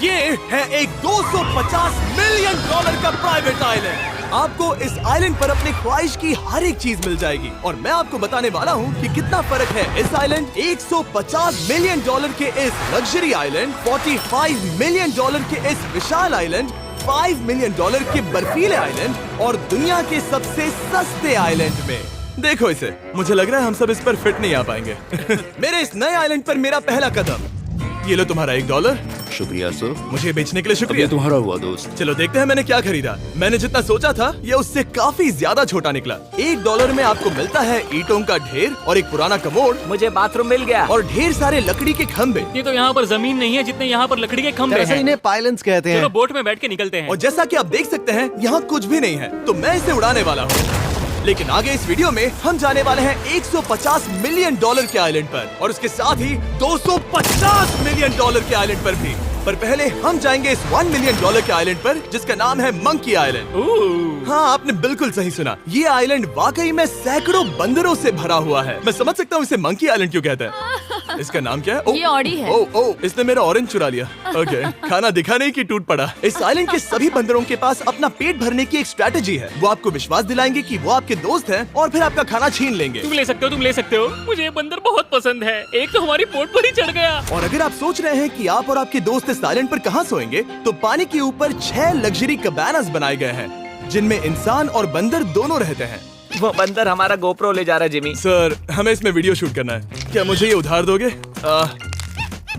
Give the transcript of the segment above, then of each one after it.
ये है एक 250 मिलियन डॉलर का प्राइवेट आइलैंड। आपको इस आइलैंड पर अपनी ख्वाहिश की हर एक चीज मिल जाएगी और मैं आपको बताने वाला हूँ कि कितना फर्क है इस आइलैंड 150 मिलियन डॉलर के इस लग्जरी आइलैंड, 45 मिलियन डॉलर के इस विशाल आइलैंड, 5 मिलियन डॉलर के बर्फीले आइलैंड और दुनिया के सबसे सस्ते आइलैंड में। देखो इसे, मुझे लग रहा है हम सब इस पर फिट नहीं आ पाएंगे। मेरे इस नए आइलैंड पर मेरा पहला कदम। ये लो तुम्हारा $1। शुक्रिया सर। मुझे बेचने के लिए शुक्रिया। ये तुम्हारा हुआ दोस्त। चलो देखते हैं मैंने क्या खरीदा। मैंने जितना सोचा था ये उससे काफी ज्यादा छोटा निकला। $1 में आपको मिलता है ईंटों का ढेर और एक पुराना कमोड। मुझे बाथरूम मिल गया और ढेर सारे लकड़ी के खंभे। ये तो यहाँ पर जमीन नहीं है जितने यहाँ पर लकड़ी के खंभे हैं। इन्हें पाइलन्स कहते चलो हैं। बोट में बैठ के निकलते हैं। और जैसा कि आप देख सकते हैं यहाँ कुछ भी नहीं है, तो मैं इसे उड़ाने वाला हूँ। लेकिन आगे इस वीडियो में हम जाने वाले हैं 150 मिलियन डॉलर के आइलैंड पर और उसके साथ ही 250 मिलियन डॉलर के आइलैंड पर भी। पर पहले हम जाएंगे इस 1 मिलियन डॉलर के आइलैंड पर जिसका नाम है मंकी आइलैंड। हाँ, आपने बिल्कुल सही सुना। ये आइलैंड वाकई में सैकड़ों बंदरों से भरा हुआ है। मैं समझ सकता हूँ इसे मंकी आइलैंड क्यों कहते हैं। इसका नाम क्या है? ये ऑडी है। ओ, इसने मेरा ऑरेंज चुरा लिया। ओके, खाना दिखा नहीं कि टूट पड़ा। इस आइलैंड के सभी बंदरों के पास अपना पेट भरने की एक स्ट्रैटेजी है। वो आपको विश्वास दिलाएंगे कि वो आपके दोस्त हैं और फिर आपका खाना छीन लेंगे। तुम ले सकते हो, तुम ले सकते हो। मुझे ये बंदर बहुत पसंद है। एक तो हमारी बोट पर ही चढ़ गया। और अगर आप सोच रहे हैं कि आप और आपके दोस्त इस आइलैंड पर कहाँ सोएंगे, तो पानी के ऊपर 6 लग्जरी कबानास बनाए गए हैं जिनमें इंसान और बंदर दोनों रहते हैं। वो बंदर हमारा गोप्रो ले जा रहा है जिमी। सर, हमें इसमें वीडियो शूट करना है। क्या मुझे ये उधार दोगे?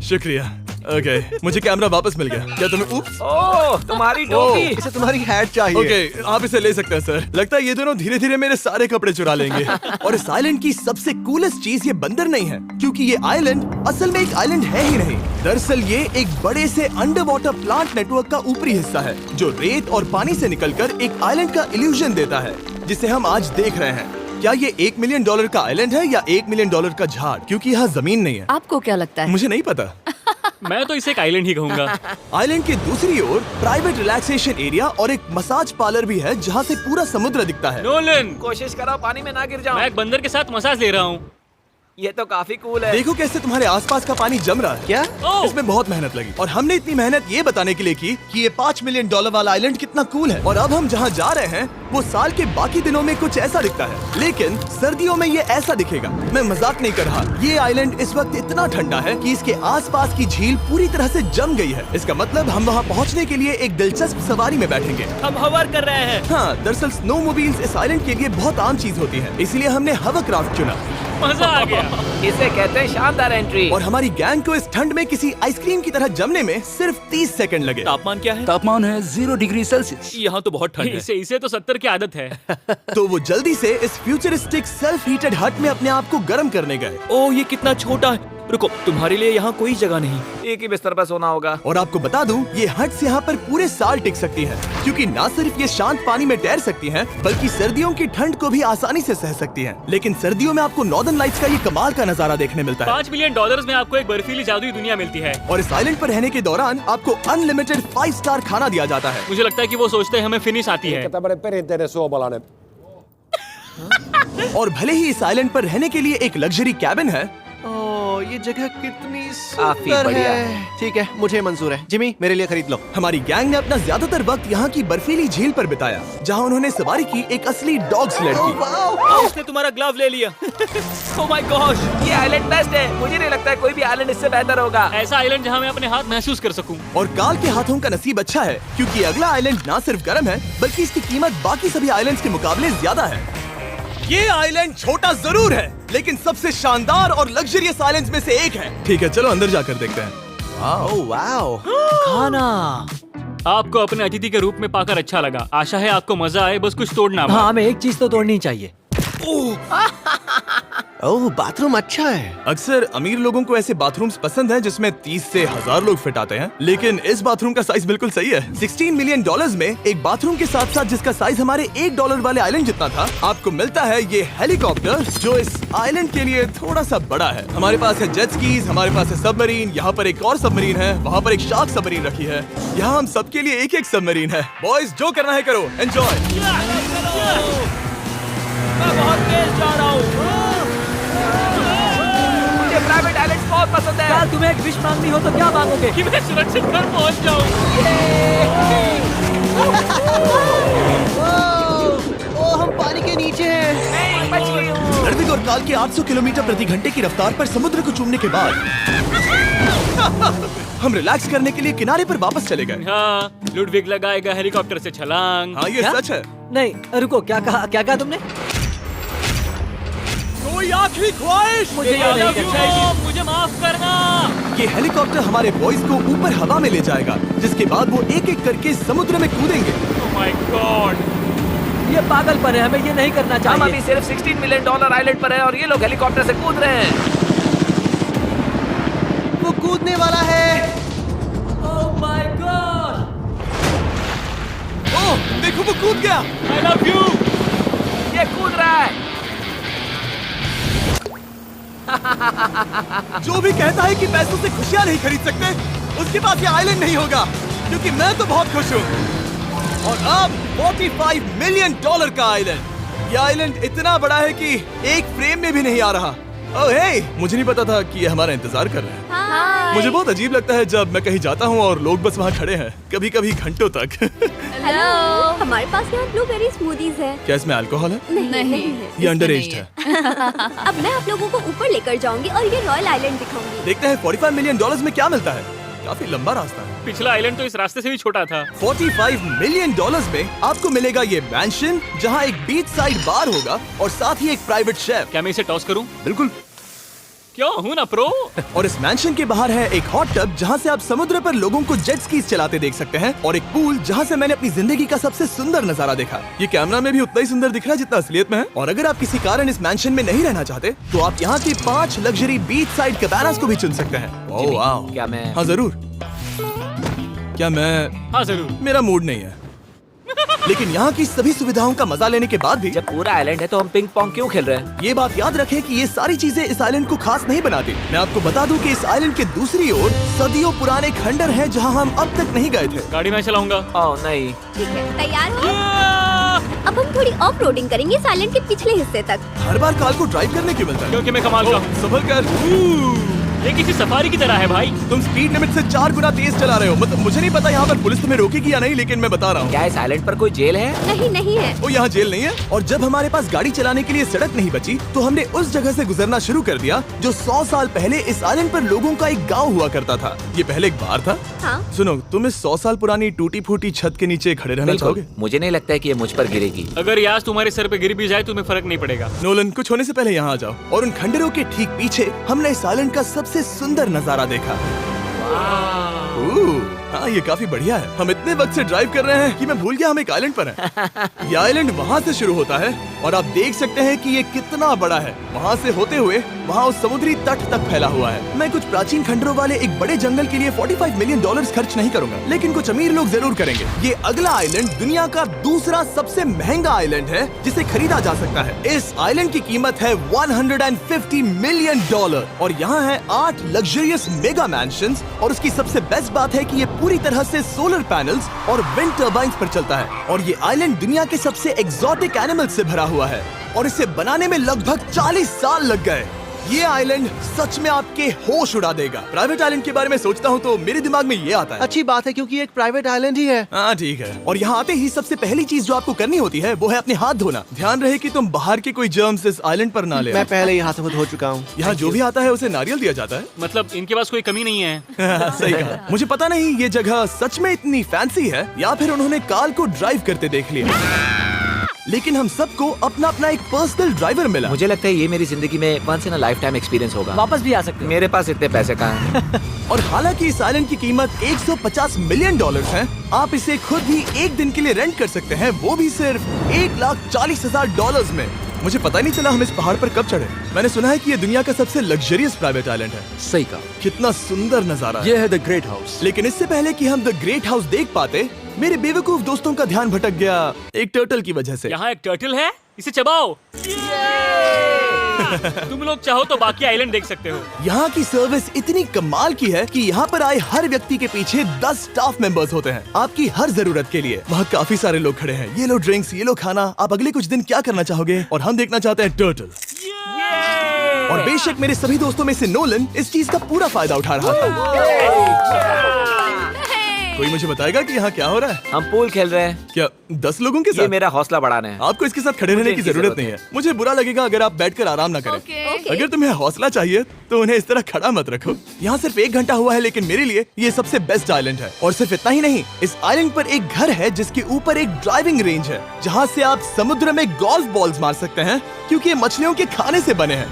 शुक्रिया। ओके, मुझे कैमरा वापस मिल गया। क्या तुम्हें उप्स? ओह, तुम्हारी टोपी। इसे तुम्हारी हैट चाहिए। ओके, आप इसे ले सकते हैं सर। लगता है ये दोनों धीरे धीरे मेरे सारे कपड़े चुरा लेंगे। और इस आइलैंड की सबसे कूलेस्ट चीज ये बंदर नहीं है, क्योंकि ये आइलैंड असल में एक आइलैंड है ही नहीं। दरअसल ये एक बड़े से अंडर वाटर प्लांट नेटवर्क का ऊपरी हिस्सा है जो रेत और पानी से निकलकर एक आइलैंड का इल्यूजन देता है जिसे हम आज देख रहे हैं। क्या ये $1 मिलियन का आइलैंड है या $1 मिलियन का झाड़? क्योंकि यहाँ जमीन नहीं है। आपको क्या लगता है? मुझे नहीं पता। मैं तो इसे एक आइलैंड ही कहूँगा। आइलैंड के दूसरी ओर प्राइवेट रिलैक्सेशन एरिया और एक मसाज पार्लर भी है जहाँ से पूरा समुद्र दिखता है। नोलन, कोशिश करो पानी में ना गिर जाओ। मैं एक बंदर के साथ मसाज ले रहा हूँ। ये तो काफी कूल है। देखो कैसे तुम्हारे आसपास का पानी जम रहा है। क्या? ओह! इसमें बहुत मेहनत लगी और हमने इतनी मेहनत ये बताने के लिए की कि ये $5 मिलियन वाला आइलैंड कितना कूल है। और अब हम जहाँ जा रहे हैं वो साल के बाकी दिनों में कुछ ऐसा दिखता है, लेकिन सर्दियों में ये ऐसा दिखेगा। मैं मजाक नहीं कर रहा। ये आइलैंड इस वक्त इतना ठंडा है कि इसके आसपास की झील पूरी तरह से जम गई है। इसका मतलब हम वहाँ पहुँचने के लिए एक दिलचस्प सवारी में बैठेंगे। हम हवर कर रहे हैं। हाँ, दरअसल स्नो मोबाइल्स इस आइलैंड के लिए बहुत आम चीज होती है, इसलिए हमने हवरक्राफ्ट चुना। मजा आ गया। इसे कहते हैं शानदार एंट्री। और हमारी गैंग को इस ठंड में किसी आइसक्रीम की तरह जमने में सिर्फ 30 सेकंड लगे। तापमान क्या है? तापमान है 0 डिग्री सेल्सियस। यहाँ तो बहुत ठंड है। इसे तो 70 की आदत है। तो वो जल्दी से इस फ्यूचरिस्टिक सेल्फ हीटेड हट में अपने आप को गर्म करने गए। ओह, ये कितना छोटा है। रुको, तुम्हारे लिए यहाँ कोई जगह नहीं। एक ही बिस्तर पर सोना होगा। और आपको बता दूं, ये हट्स यहाँ पर पूरे साल टिक सकती हैं, क्योंकि न सिर्फ ये शांत पानी में तैर सकती हैं, बल्कि सर्दियों की ठंड को भी आसानी से सह सकती हैं। लेकिन सर्दियों में आपको नॉर्दर्न लाइट्स का ये कमाल का नजारा देखने मिलता है। $5 मिलियन में आपको एक बर्फीली जादुई दुनिया मिलती है। और इस आइलैंड पर रहने के दौरान आपको अनलिमिटेड 5 स्टार खाना दिया जाता है। मुझे लगता है कि वो सोचते हैं हमें फिनिश आती है। tämmöinen perinteinen suomalainen. और भले ही इस आइलैंड पर रहने के लिए एक लग्जरी कैबिन है, ओह, ये जगह कितनी काफी सुंदर बढ़िया है। ठीक है, मुझे मंजूर है। जिमी, मेरे लिए खरीद लो। हमारी गैंग ने अपना ज्यादातर वक्त यहाँ की बर्फीली झील पर बिताया, जहाँ उन्होंने सवारी की एक असली डॉग स्लेड की। उसने तुम्हारा ग्लव ले लिया। ओह माय गॉश, ये आइलैंड बेस्ट है। मुझे नहीं लगता है कोई भी आइलैंड इससे बेहतर होगा। ऐसा आइलैंड जहाँ मैं अपने हाथ महसूस कर सकूं। और काल के हाथों का नसीब अच्छा है, क्योंकि अगला आइलैंड न सिर्फ गर्म है, बल्कि इसकी कीमत बाकी सभी आइलैंड्स के मुकाबले ज्यादा है। ये आइलैंड छोटा जरूर है, लेकिन सबसे शानदार और लग्जरियस आइलैंड्स में से एक है। ठीक है, चलो अंदर जाकर देखते हैं। ओह वाओ, खाना। आपको अपने अतिथि के रूप में पाकर अच्छा लगा। आशा है आपको मजा आए, बस कुछ तोड़ना मत। हाँ, हमें एक चीज तो तोड़नी चाहिए। ओह, बाथरूम अच्छा है। अक्सर अमीर लोगों को ऐसे बाथरूम्स पसंद हैं जिसमें 30 से 1000 लोग फिट आते हैं, लेकिन इस बाथरूम का साइज बिल्कुल सही है। $16 मिलियन में एक बाथरूम के साथ साथ जिसका साइज हमारे $1 वाले आइलैंड जितना था, आपको मिलता है ये हेलीकॉप्टर जो इस आइलैंड के लिए थोड़ा सा बड़ा है। हमारे पास है जेट स्कीज, हमारे पास है सबमरीन, यहाँ पर एक और सबमरीन है, वहाँ पर एक शार्क सबमरीन रखी है। यहाँ हम सबके लिए एक एक सबमरीन है। बॉयज, जो करना है करो, एंजॉय। मैं बहुत तेज जा रहा हूँ। मुझे प्राइवेट आइलैंड बहुत पसंद है। यार तुम्हें एक विश मांगनी हो तो क्या मांगोगे? कि मैं सुरक्षित घर पहुंच जाऊं। ओ, हम पानी के नीचे हैं। नहीं, बच गई हूँ। लड़विक और काल के 800 किलोमीटर प्रति घंटे की रफ्तार पर समुद्र को चूमने के बाद हम रिलैक्स करने के लिए किनारे पर वापस चले गए। हाँ, लुडविग लगाएगा हेलीकॉप्टर से छलांग। हाँ, ये क्या? सच है। नहीं रुको, क्या कहा तुमने? कोई आखिरी ख्वाहिश? मुझे ये नहीं करना चाहिए। मुझे माफ करना। ये हेलीकॉप्टर हमारे बॉयज को ऊपर हवा में ले जाएगा, जिसके बाद वो एक एक करके समुद्र में कूदेंगे। ओह माय गॉड। ये पागलपन है, हमें ये नहीं करना हम चाहिए। अभी सिर्फ $16 मिलियन आइलैंड पर हैं और ये लोग हेलीकॉप्टर से कूद रहे हैं। वो कूदने वाला है। Oh my God. ओह, देखो वो कूद गया। आई लव यू। ये कूद रहा है। जो भी कहता है कि पैसों से खुशियां नहीं खरीद सकते, उसके पास ये आइलैंड नहीं होगा, क्योंकि मैं तो बहुत खुश हूँ। और अब $45 मिलियन का आइलैंड। ये आइलैंड इतना बड़ा है कि एक फ्रेम में भी नहीं आ रहा। ओह हे, मुझे नहीं पता था कि ये हमारा इंतजार कर रहे हैं। मुझे बहुत अजीब लगता है जब मैं कहीं जाता हूँ और लोग बस वहाँ खड़े हैं, कभी कभी घंटों तक। हेलो, हमारे पास यहाँ ब्लूबेरी स्मूदीज है। क्या इसमें अल्कोहल है? नहीं ये अंडरएज्ड है। अब मैं आप लोगों को ऊपर लेकर जाऊंगी और ये रॉयल आइलैंड दिखाऊंगी। देखते हैं $45 मिलियन में क्या मिलता है। काफी लंबा रास्ता है। पिछला आइलैंड तो इस रास्ते से भी छोटा था। $45 मिलियन में आपको मिलेगा ये मैंशन, जहाँ एक बीच साइड बार होगा और साथ ही एक प्राइवेट शेफ। क्या मैं इसे टॉस करूं? बिल्कुल। क्यों हूं ना प्रो। और इस मैंशन के बाहर है एक हॉट टब, जहाँ से आप समुद्र पर लोगों को जेट स्कीज चलाते देख सकते हैं, और एक पूल जहाँ से मैंने अपनी जिंदगी का सबसे सुंदर नजारा देखा। ये कैमरा में भी उतना ही सुंदर दिख रहा है जितना असलियत में है। और अगर आप किसी कारण इस मैंशन में नहीं रहना चाहते, तो आप यहाँ की 5 लग्जरी बीच साइड कैबानास को भी चुन सकते हैं। ओह वाह। क्या मैं? हाँ जरूर। क्या मैं? हाँ जरूर। मेरा मूड नहीं है। लेकिन यहाँ की सभी सुविधाओं का मजा लेने के बाद भी जब पूरा आइलैंड है तो हम पिंग पोंग क्यों खेल रहे हैं? ये बात याद रखें कि ये सारी चीजें इस आइलैंड को खास नहीं बनाती। मैं आपको बता दूं कि इस आइलैंड के दूसरी ओर सदियों पुराने खंडर हैं, जहां हम अब तक नहीं गए थे। गाड़ी मैं चलाऊंगा। ओह नहीं। ठीक है, तैयार हो? अब हम थोड़ी ऑफ रोडिंग करेंगे इस आइलैंड के पिछले हिस्से तक। हर बार कार को ड्राइव करने क्यों मिलता है? क्योंकि मैं कमाल का हूं। संभल कर। ये किसी सफारी की तरह है भाई। तुम स्पीड लिमिट से 4 गुना तेज चला रहे हो। मतलब मुझे नहीं पता यहाँ पर पुलिस तुम्हें रोकेगी या नहीं, लेकिन मैं बता रहा हूँ। क्या इस आइलैंड पर कोई जेल है? नहीं है। वो यहाँ जेल नहीं है। और जब हमारे पास गाड़ी चलाने के लिए सड़क नहीं बची, तो हमने उस जगह से गुजरना शुरू कर दिया जो 100 साल पहले इस आइलैंड पर लोगों का एक गाँव हुआ करता था। ये पहले एक बार था। हाँ? सुनो, तुम इस 100 साल पुरानी टूटी फूटी छत के नीचे खड़े रहना बिल्कुल। चाहोगे? मुझे नहीं लगता है कि ये मुझ पर गिरेगी। अगर ये आज तुम्हारे सर पे गिर भी जाए तुम्हें फर्क नहीं पड़ेगा। नोलन, कुछ होने से पहले यहाँ आ जाओ। और उन खंडरों के ठीक पीछे हमने इस आइलैंड का सबसे सुंदर नजारा देखा। हाँ, ये काफी बढ़िया है। हम इतने वक्त से ड्राइव कर रहे हैं कि मैं भूल गया हम एक आइलैंड पर हैं। ये आइलैंड वहाँ से शुरू होता है और आप देख सकते हैं कि ये कितना बड़ा है। वहाँ से होते हुए वहाँ उस समुद्री तट तक फैला हुआ है। मैं कुछ प्राचीन खंडरों वाले एक बड़े जंगल के लिए $45 मिलियन खर्च नहीं करूंगा, लेकिन कुछ अमीर लोग जरूर करेंगे। ये अगला आइलैंड दुनिया का दूसरा सबसे महंगा आइलैंड है जिसे खरीदा जा सकता है। इस आइलैंड की कीमत है $150 मिलियन और यहाँ है 8 लग्जरियस मेगा मैंशंस। और उसकी सबसे बेस्ट बात है कि ये पूरी तरह से सोलर पैनल्स और विंड टर्बाइन्स पर चलता है। और ये आइलैंड दुनिया के सबसे एक्सोटिक एनिमल्स से भरा हुआ है और इसे बनाने में लगभग 40 साल लग गए। ये आइलैंड सच में आपके होश उड़ा देगा। प्राइवेट आइलैंड के बारे में सोचता हूँ तो मेरे दिमाग में ये आता है। अच्छी बात है, क्योंकि एक प्राइवेट आइलैंड ही है। हाँ ठीक है। और यहाँ आते ही सबसे पहली चीज जो आपको करनी होती है वो है अपने हाथ धोना। ध्यान रहे कि तुम बाहर के कोई जर्म्स इस आइलैंड पर ना ले। मैं पहले ही हाथों को धो चुका हूँ। यहाँ जो भी आता है उसे नारियल दिया जाता है। मतलब इनके पास कोई कमी नहीं है। सही कहा। मुझे पता नहीं ये जगह सच में इतनी फैंसी है या फिर उन्होंने कार को ड्राइव करते देख लिया, लेकिन हम सबको अपना अपना एक पर्सनल ड्राइवर मिला। मुझे लगता है ये मेरी जिंदगी में once in a lifetime experience होगा। वापस भी आ सकते हो। मेरे पास इतने पैसे कहाँ हैं? और हालांकि इस आइलैंड की कीमत $150 मिलियन है, आप इसे खुद ही एक दिन के लिए रेंट कर सकते हैं, वो भी सिर्फ $1,40,000 में। मुझे पता ही नहीं चला हम इस पहाड़ पर कब चढ़े। मैंने सुना है कि ये दुनिया का सबसे लग्जरियस प्राइवेट आइलैंड है। सही कहा। कितना सुंदर नजारा है। ये है द ग्रेट हाउस। लेकिन इससे पहले कि हम द ग्रेट हाउस देख पाते, मेरे बेवकूफ दोस्तों का ध्यान भटक गया एक टर्टल की वजह से। यहाँ एक टर्टल है, इसे चबाओ। तुम लोग चाहो तो बाकी आइलैंड देख सकते हो। यहाँ की सर्विस इतनी कमाल की है कि यहाँ पर आए हर व्यक्ति के पीछे 10 स्टाफ मेंबर्स होते हैं आपकी हर जरूरत के लिए। वहाँ काफी सारे लोग खड़े हैं। ये लो ड्रिंक्स, ये लो खाना। आप अगले कुछ दिन क्या करना चाहोगे? और हम देखना चाहते हैं टर्टल। और बेशक मेरे सभी दोस्तों में से नोलन इस चीज का पूरा फायदा उठा रहा था। कोई मुझे बताएगा कि यहाँ क्या हो रहा है? हम पूल खेल रहे हैं। क्या 10 लोगों के ये साथ? मेरा हौसला बढ़ाना है। आपको इसके साथ खड़े रहने की इनकी जरूरत नहीं है। मुझे बुरा लगेगा अगर आप बैठकर आराम ना करें। अगर तुम्हें हौसला चाहिए तो उन्हें इस तरह खड़ा मत रखो। यहाँ सिर्फ 1 घंटा हुआ है, लेकिन मेरे लिए ये सबसे बेस्ट आइलैंड है। और सिर्फ इतना ही नहीं, इस आइलैंड पर एक घर है जिसके ऊपर एक ड्राइविंग रेंज है, जहाँ से आप समुद्र में गोल्फ बॉल्स मार सकते हैं, क्योंकि ये मछलियों के खाने से बने हैं।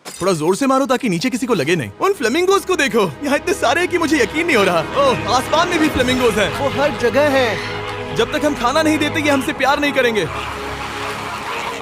थोड़ा जोर से मारो ताकि नीचे किसी को लगे नहीं। उन फ्लेमिंगोज को देखो, यहाँ इतने सारे हैं कि मुझे यकीन नहीं हो रहा। ओह, आसमान में भी फ्लेमिंगोज हैं। वो हर जगह है। जब तक हम खाना नहीं देते ये हमसे प्यार नहीं करेंगे।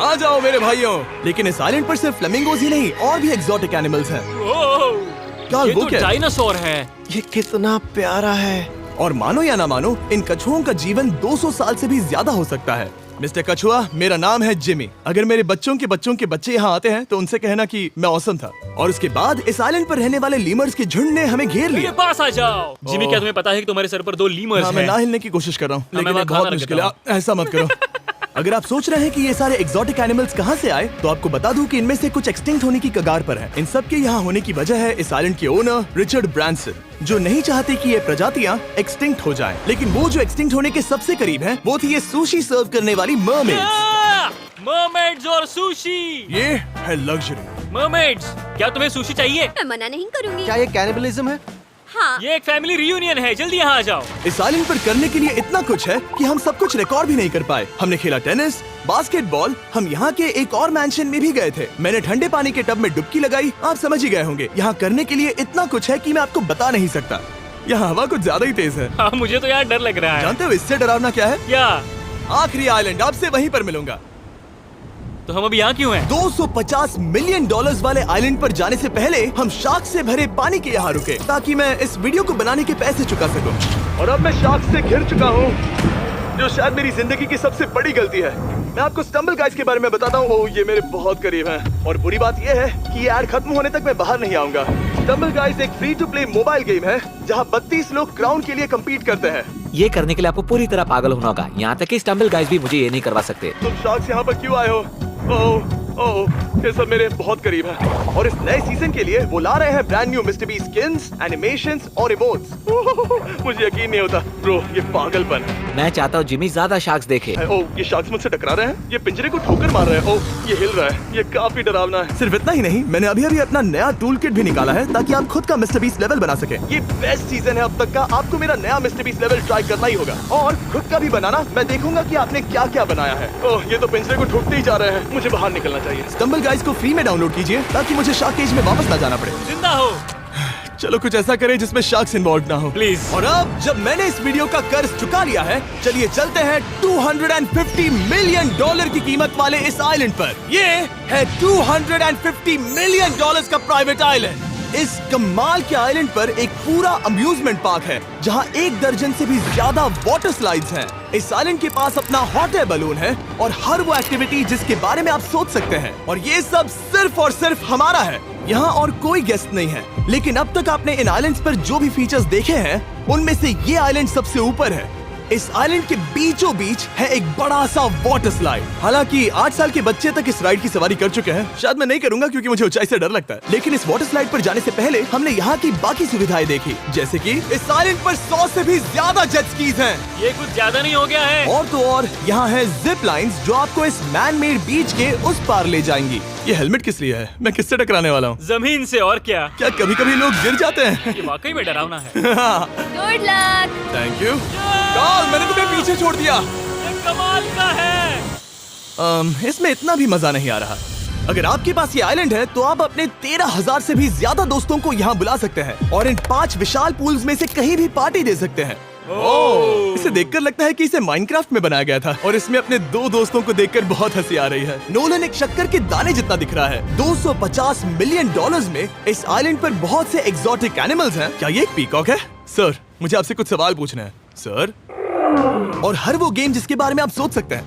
आ जाओ मेरे भाइयों। लेकिन इस आइलैंड पर सिर्फ फ्लेमिंगोज ही नहीं, और भी एक्सोटिक एनिमल्स हैं। ये वो तो क्या है? डायनासोर है। ये कितना प्यारा है। और मानो या ना मानो, इन कछुओं का जीवन 200 साल से भी ज्यादा हो सकता है। मिस्टर कछुआ, मेरा नाम है जिमी। अगर मेरे बच्चों के बच्चे यहाँ आते हैं तो उनसे कहना कि मैं औसम था। और उसके बाद इस आइलैंड पर रहने वाले लीमर्स के झुंड ने हमें घेर मेरे लिया। पास आ जाओ। जिमी, क्या तुम्हें पता है कि तुम्हारे सर पर 2 लीमर्स हाँ, मैं हैं? ना हिलने की कोशिश कर रहा हूँ, मैं लेकिन ये वहाँ बहुत खाना मुश्किल है। रखता ऐसा मत करो। अगर आप सोच रहे हैं कि ये सारे एक्सोटिक एनिमल्स कहाँ से आए, तो आपको बता दूं कि इनमें से कुछ एक्सटिंक्ट होने की कगार पर हैं। इन सब के यहाँ होने की वजह है इस आइलैंड के ओनर रिचर्ड ब्रांसन, जो नहीं चाहते कि ये प्रजातियाँ एक्सटिंक्ट हो जाएं। लेकिन वो जो एक्सटिंक्ट होने के सबसे करीब हैं, वो थी ये सुशी सर्व करने वाली मरमेड्स। मरमेड्स और सुशी। ये है लग्जरी। मरमेड्स, क्या तुम्हें सुशी चाहिए? मैं मना नहीं करूंगी। क्या ये कैनिबलिज्म है? हाँ। ये एक फैमिली रियूनियन है, जल्दी यहाँ आ जाओ। इस आइलैंड पर करने के लिए इतना कुछ है कि हम सब कुछ रिकॉर्ड भी नहीं कर पाए। हमने खेला टेनिस, बास्केटबॉल, हम यहाँ के एक और मैंशन में भी गए थे। मैंने ठंडे पानी के टब में डुबकी लगाई, आप समझ ही गए होंगे। यहाँ करने के लिए इतना कुछ है कि मैं आपको बता नहीं सकता। यहाँ हवा कुछ ज्यादा ही तेज है। हाँ, मुझे तो यार डर लग रहा है। जानते हो इससे डरावना क्या है? क्या? आखिरी आइलैंड, आपसे वहीं पर मिलूंगा। तो हम अभी यहाँ क्यों हैं? $250 मिलियन वाले आइलैंड पर जाने से पहले हम शार्क से भरे पानी के यहाँ रुके, ताकि मैं इस वीडियो को बनाने के पैसे चुका सकूं। और अब मैं शार्क से घिर चुका हूँ, जो शायद मेरी जिंदगी की सबसे बड़ी गलती है। मैं आपको स्टम्बल गाइज के बारे में बताता हूँ। ओह, ये मेरे बहुत करीब हैं। और बुरी बात ये है कि ये ऐड खत्म होने तक मैं बाहर नहीं आऊंगा। स्टम्बल गाइज एक free to play mobile game है, जहाँ 32 लोग क्राउन के लिए कम्पीट करते हैं। ये करने के लिए आपको पूरी तरह पागल होना होगा। यहाँ तक कि स्टम्बल गाइज भी मुझे ये नहीं करवा सकते। तुम शार्क्स यहाँ पर क्यों आए हो? ओह, ये सब मेरे बहुत करीब है। और इस नए सीजन के लिए वो ला रहे हैं brand new mister beast skins, animations और इमोट्स। मुझे यकीन नहीं होता ब्रो, ये पागलपन है। मैं चाहता हूँ जिमी ज्यादा शार्क्स देखे। ओह, ये शार्क्स मुझसे टकरा रहे हैं, ये पिंजरे को ठोकर मार रहे हैं। ओह, ये हिल रहा है, ये काफी डरावना है। सिर्फ इतना ही नहीं, मैंने अभी अपना नया टूल किट भी निकाला है, ताकि आप खुद का मिस्टर बीस्ट लेवल बना सके। ये बेस्ट सीजन है अब तक का। आपको मेरा नया मिस्टर बीस्ट लेवल ट्राई करना ही होगा, और खुद का भी बनाना। मैं देखूंगा कि आपने क्या क्या बनाया है। ओह, ये तो पिंजरे को ठोकते ही जा रहे हैं, मुझे बाहर निकलना चाहिए। स्टम्बल गाइज को फ्री में डाउनलोड कीजिए, ताकि मुझे शार्क केज में वापस ना जाना पड़े। जिंदा हो। चलो कुछ ऐसा करें जिसमें शार्क्स इन्वॉल्व ना हो, प्लीज। और अब जब मैंने इस वीडियो का कर्ज चुका लिया है, चलिए चलते हैं $250 मिलियन की कीमत वाले इस आइलैंड पर। ये है $250 मिलियन का प्राइवेट आइलैंड। इस कमाल के आइलैंड पर एक पूरा अम्यूजमेंट पार्क है, जहां 1 दर्जन से भी ज्यादा वाटर स्लाइड्स हैं। इस आइलैंड के पास अपना हॉट एयर बलून है, और हर वो एक्टिविटी जिसके बारे में आप सोच सकते हैं। और ये सब सिर्फ और सिर्फ हमारा है। यहाँ और कोई गेस्ट नहीं है। लेकिन अब तक आपने इन आइलैंड्स पर जो भी फीचर्स देखे हैं, उनमें से ये आइलैंड सबसे ऊपर है। इस आइलैंड के बीचों बीच है एक बड़ा सा वाटर स्लाइड। हालांकि 8 साल के बच्चे तक इस राइड की सवारी कर चुके हैं। शायद मैं नहीं करूंगा क्योंकि मुझे ऊंचाई से डर लगता है। लेकिन इस वाटर स्लाइड पर जाने से पहले हमने यहाँ की बाकी सुविधाएं देखी, जैसे कि इस आइलैंड पर 100 से भी ज्यादा जेट स्कीज हैं। ये कुछ ज्यादा नहीं हो गया है? और तो और यहाँ है जिप लाइन्स, जो आपको इस मैन मेड बीच के उस पार ले जाएंगी। ये हेलमेट किस लिए है? मैं किससे टकराने वाला हूँ? जमीन से। और क्या? क्या कभी कभी लोग गिर जाते हैं? ये वाकई में डरावना है। Good luck. Thank you. Carl, मैंने तुम्हें पीछे छोड़ दिया। ये कमाल का है। इसमें इतना भी मजा नहीं आ रहा। अगर आपके पास ये आइलैंड है, तो आप अपने 13,000 से भी ज्यादा दोस्तों को यहाँ बुला सकते हैं, और इन 5 विशाल पूल्स में से कहीं भी पार्टी दे सकते हैं। ओह, इसे देखकर लगता है कि इसे माइनक्राफ्ट में बनाया गया था, और इसमें अपने 2 दोस्तों को देखकर बहुत हंसी आ रही है। नोलन एक शक्कर के दाने जितना दिख रहा है। $250 मिलियन में इस आइलैंड पर बहुत से एक्सोटिक एनिमल्स हैं। क्या ये एक पीकॉक है? सर, मुझे आपसे कुछ सवाल पूछना है सर। और हर वो गेम जिसके बारे में आप सोच सकते हैं।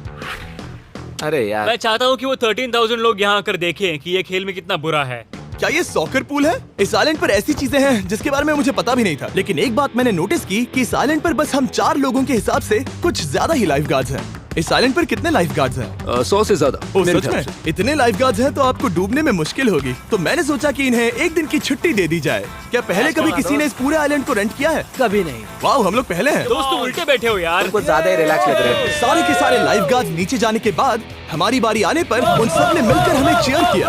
अरे यार, मैं चाहता हूँ कि वो 13,000 लोग यहाँ आकर देखें कि ये खेल में कितना बुरा है। क्या ये सॉकर पूल है? इस आइलैंड पर ऐसी चीजें हैं जिसके बारे में मुझे पता भी नहीं था। लेकिन एक बात मैंने नोटिस की कि इस आइलैंड पर बस हम 4 लोगों के हिसाब से कुछ ज्यादा ही लाइफ गार्ड्स हैं। इस आइलैंड पर कितने लाइफ गार्ड्स हैं? 100 से ज्यादा ओ मेरे सच ख्याल में? से। इतने लाइफ गार्ड्स हैं तो आपको डूबने में मुश्किल होगी। तो मैंने सोचा कि इन्हें एक दिन की छुट्टी दे दी जाए। क्या पहले कभी किसी ने इस पूरे आइलैंड को रेंट किया है? कभी नहीं। वाह, हम लोग पहले हैं। दोस्त तुम उल्टे बैठे हो यार। कुछ ज्यादा ही रिलैक्स लग रहे हैं। सारे के सारे लाइफ गार्ड्स नीचे जाने के बाद हमारी बारी आने पर उन सब ने मिलकर हमें चीयर किया।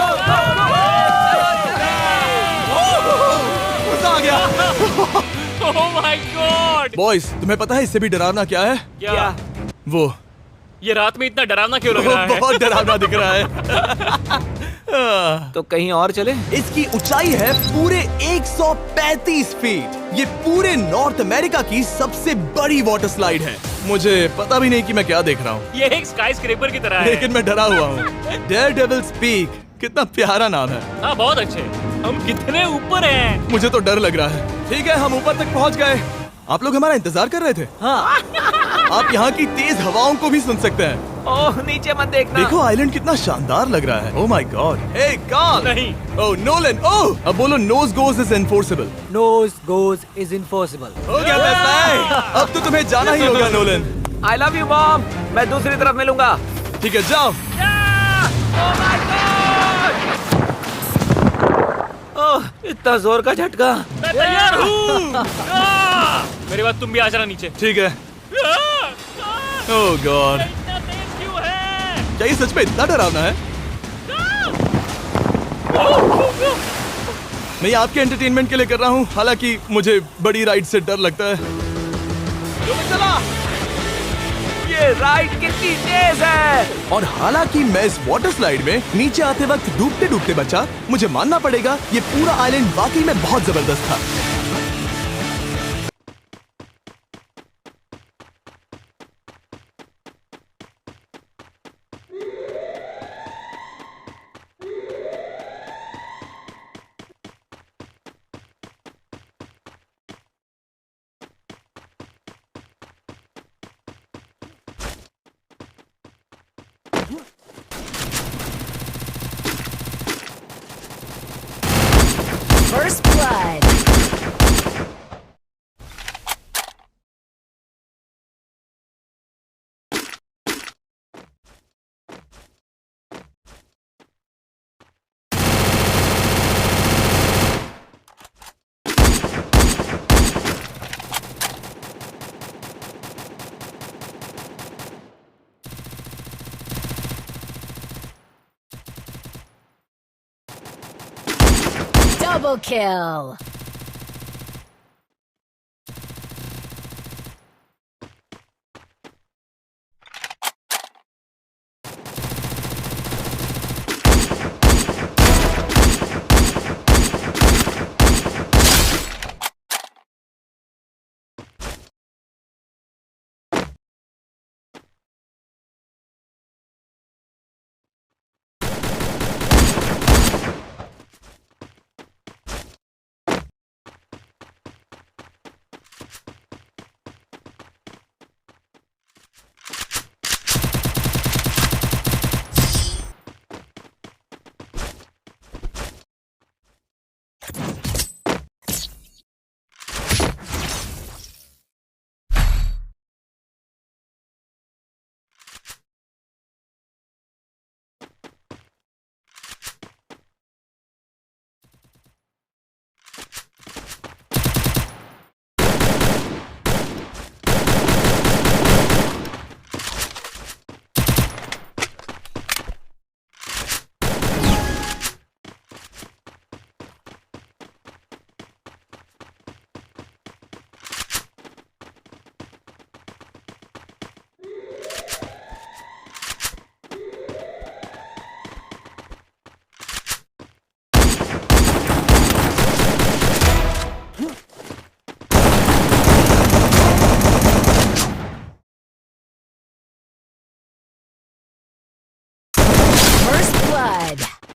मजा आ गया। ओह माय गॉड। बॉयज, तुम्हें पता है इससे भी डरावना क्या है? क्या? वो ये रात में इतना डरावना क्यों लग रहा है? बहुत डरावना दिख रहा है। तो कहीं और चले? इसकी ऊंचाई है पूरे 135 फीट। ये पूरे नॉर्थ अमेरिका की सबसे बड़ी वाटर स्लाइड है। मुझे पता भी नहीं कि मैं क्या देख रहा हूँ, ये एक स्काई स्क्रेपर की तरह है। लेकिन मैं डरा हुआ हूँ। डेयरडेविल्स पीक, कितना प्यारा नाम है। हाँ बहुत अच्छे। हम कितने ऊपर हैं। मुझे तो डर लग रहा है। ठीक है, हम ऊपर तक पहुँच गए। आप लोग हमारा इंतजार कर रहे थे। हाँ। आप यहाँ की तेज हवाओं को भी सुन सकते हैं। ओह नीचे मत देखना। देखो आइलैंड कितना शानदार लग रहा है। Oh my god. Hey Carl. नहीं। Oh Nolan. ओह, अब बोलो nose goes is enforceable. Nose goes is impossible. हो गया फैसला। अब तो तुम्हें जाना ही होगा Nolan. I love you mom. मैं दूसरी तरफ मिलूंगा। ठीक है, जाओ। ओह इतना जोर का झटका। मैं तैयार हूँ। मेरे बाद तुम भी आ जाना नीचे। ठीक है। ओह गॉड, इतना तेज क्यों है? क्या ये सच में इतना डरावना है? मैं ये आपके एंटरटेनमेंट के लिए कर रहा हूँ, हालांकि मुझे बड़ी राइड से डर लगता है। चला। ये राइड कितनी तेज है। और हालांकि मैं इस वाटर स्लाइड में नीचे आते वक्त डूबते डूबते बचा, मुझे मानना पड़ेगा ये पूरा आइलैंड वाकई में बहुत जबरदस्त था। First blood. Double kill.